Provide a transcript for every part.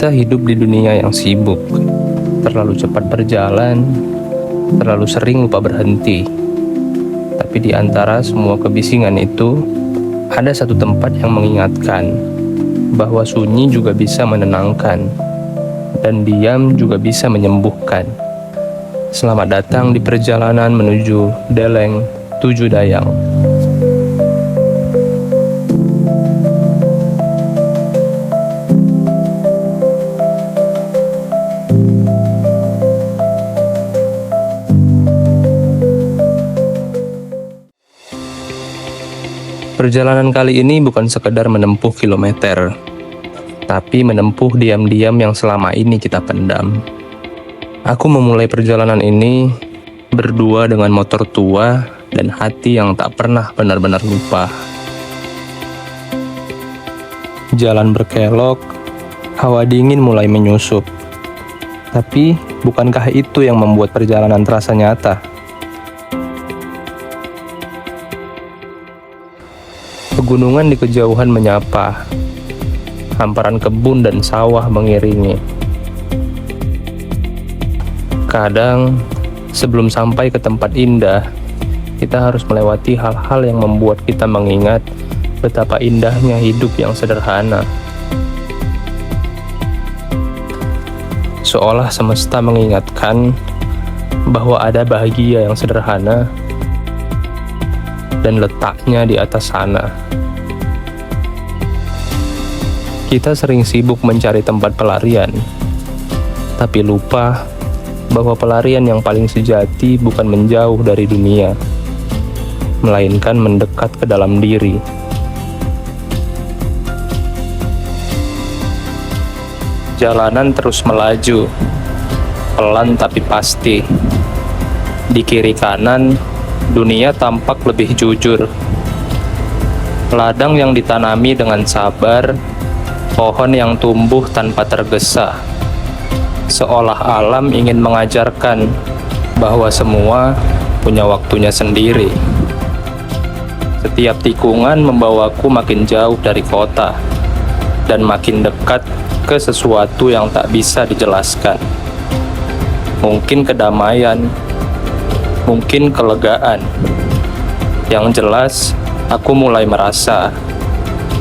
Kita hidup di dunia yang sibuk, terlalu cepat berjalan, terlalu sering lupa berhenti. Tapi di antara semua kebisingan itu, ada satu tempat yang mengingatkan bahwa sunyi juga bisa menenangkan, dan diam juga bisa menyembuhkan. Selamat datang di perjalanan menuju Deleng Tujuh Dayang. Perjalanan kali ini bukan sekedar menempuh kilometer, tapi menempuh diam-diam yang selama ini kita pendam. Aku memulai perjalanan ini berdua dengan motor tua dan hati yang tak pernah benar-benar lupa. Jalan berkelok, hawa dingin mulai menyusup. Tapi bukankah itu yang membuat perjalanan terasa nyata? Pegunungan di kejauhan menyapa, hamparan kebun dan sawah mengiringi. Kadang, sebelum sampai ke tempat indah, kita harus melewati hal-hal yang membuat kita mengingat betapa indahnya hidup yang sederhana. Seolah semesta mengingatkan bahwa ada bahagia yang sederhana dan letaknya di atas sana. Kita sering sibuk mencari tempat pelarian, tapi lupa bahwa pelarian yang paling sejati bukan menjauh dari dunia, melainkan mendekat ke dalam diri. Jalanan terus melaju, pelan tapi pasti. Di kiri kanan, dunia tampak lebih jujur. Ladang yang ditanami dengan sabar, pohon yang tumbuh tanpa tergesa. Seolah alam ingin mengajarkan bahwa semua punya waktunya sendiri. Setiap tikungan membawaku makin jauh dari kota dan makin dekat ke sesuatu yang tak bisa dijelaskan. Mungkin kedamaian, mungkin kelegaan. Yang jelas, aku mulai merasa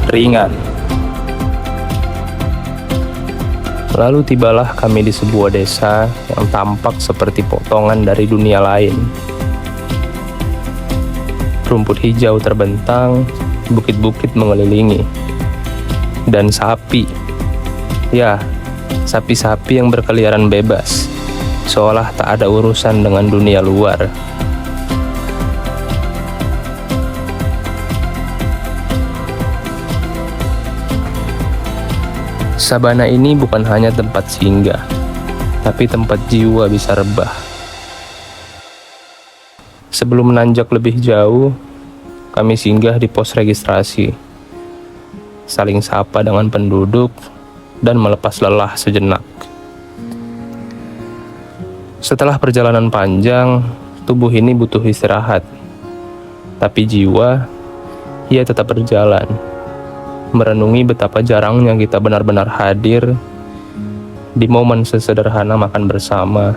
ringan. Lalu tibalah kami di sebuah desa yang tampak seperti potongan dari dunia lain. Rumput hijau terbentang, bukit-bukit mengelilingi. Dan sapi. Ya, sapi-sapi yang berkeliaran bebas, seolah tak ada urusan dengan dunia luar. Sabana ini bukan hanya tempat singgah, tapi tempat jiwa bisa rebah. Sebelum menanjak lebih jauh, kami singgah di pos registrasi, saling sapa dengan penduduk, dan melepas lelah sejenak. Setelah perjalanan panjang, tubuh ini butuh istirahat, tapi jiwa, ia tetap berjalan, merenungi betapa jarangnya kita benar-benar hadir di momen sesederhana makan bersama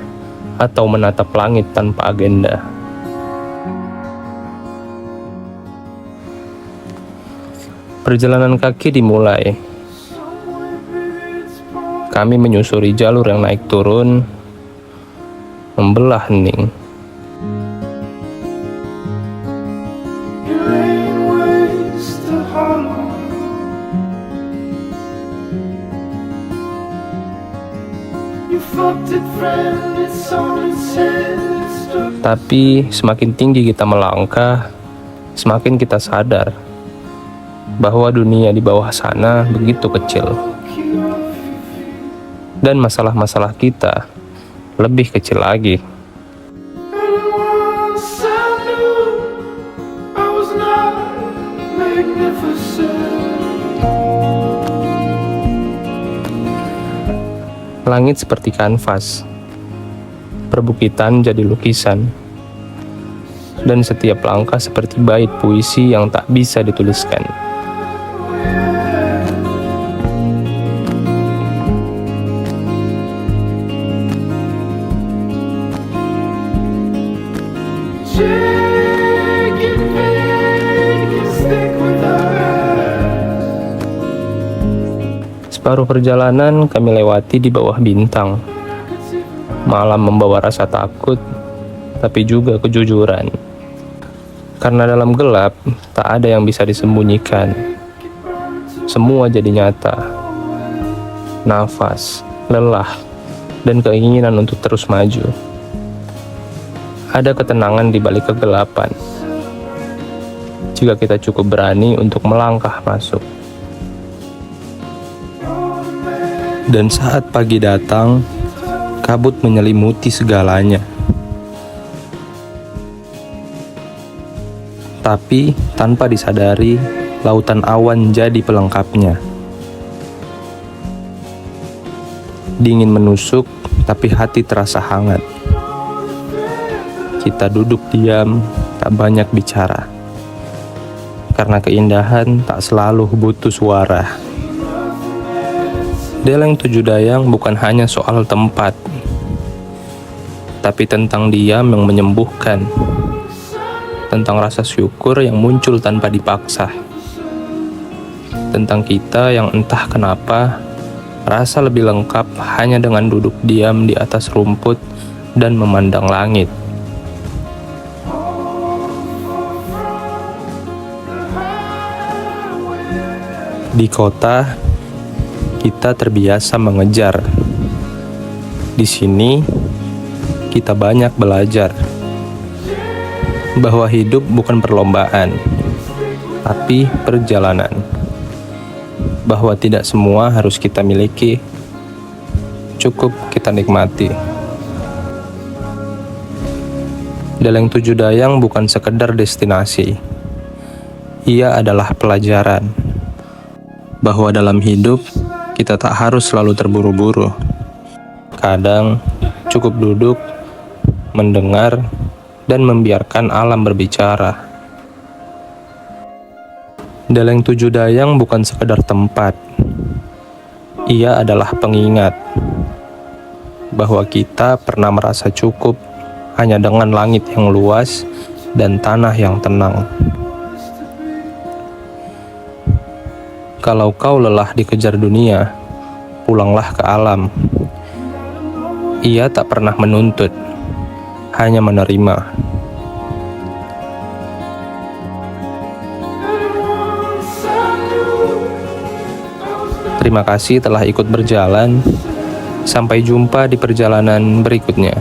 atau menatap langit tanpa agenda. Perjalanan kaki dimulai. Kami menyusuri jalur yang naik turun, membelah hening. Tapi semakin tinggi kita melangkah, semakin kita sadar bahwa dunia di bawah sana begitu kecil. Dan masalah-masalah kita lebih kecil lagi. Langit seperti kanvas, perbukitan jadi lukisan, dan setiap langkah seperti bait puisi yang tak bisa dituliskan. Separuh perjalanan kami lewati di bawah bintang. Malam membawa rasa takut, tapi juga kejujuran. Karena dalam gelap, tak ada yang bisa disembunyikan. Semua jadi nyata. Nafas, lelah, dan keinginan untuk terus maju. Ada ketenangan di balik kegelapan. Jika kita cukup berani untuk melangkah masuk. Dan saat pagi datang, kabut menyelimuti segalanya. Tapi tanpa disadari, lautan awan jadi pelengkapnya. Dingin menusuk, tapi hati terasa hangat. Kita duduk diam, tak banyak bicara. Karena keindahan tak selalu butuh suara. Deleng Tujuh Dayang bukan hanya soal tempat, tapi tentang diam yang menyembuhkan. Tentang rasa syukur yang muncul tanpa dipaksa. Tentang kita yang entah kenapa rasa lebih lengkap hanya dengan duduk diam di atas rumput dan memandang langit. Di kota, kita terbiasa mengejar. Di sini, kita banyak belajar bahwa hidup bukan perlombaan, tapi perjalanan. Bahwa tidak semua harus kita miliki, cukup kita nikmati. Deleng Tujuh Dayang bukan sekedar destinasi. Ia adalah pelajaran. Bahwa dalam hidup, kita tak harus selalu terburu-buru. Kadang, cukup duduk, mendengar, dan membiarkan alam berbicara. Deleng Tujuh Dayang bukan sekedar tempat. Ia adalah pengingat bahwa kita pernah merasa cukup hanya dengan langit yang luas dan tanah yang tenang. Kalau kau lelah dikejar dunia, pulanglah ke alam. Ia tak pernah menuntut, hanya menerima. Terima kasih telah ikut berjalan. Sampai jumpa di perjalanan berikutnya.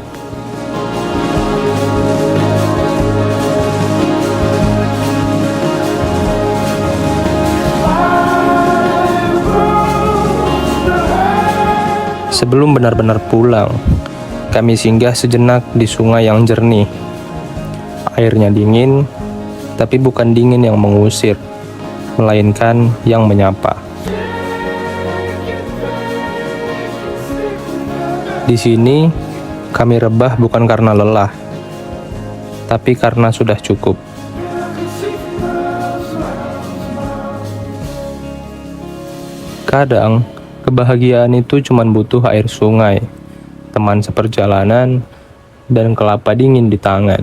Sebelum benar-benar pulang, kami singgah sejenak di sungai yang jernih. Airnya dingin, tapi bukan dingin yang mengusir, melainkan yang menyapa. Di sini, kami rebah bukan karena lelah, tapi karena sudah cukup. Kadang, kebahagiaan itu cuma butuh air sungai, teman seperjalanan, dan kelapa dingin di tangan.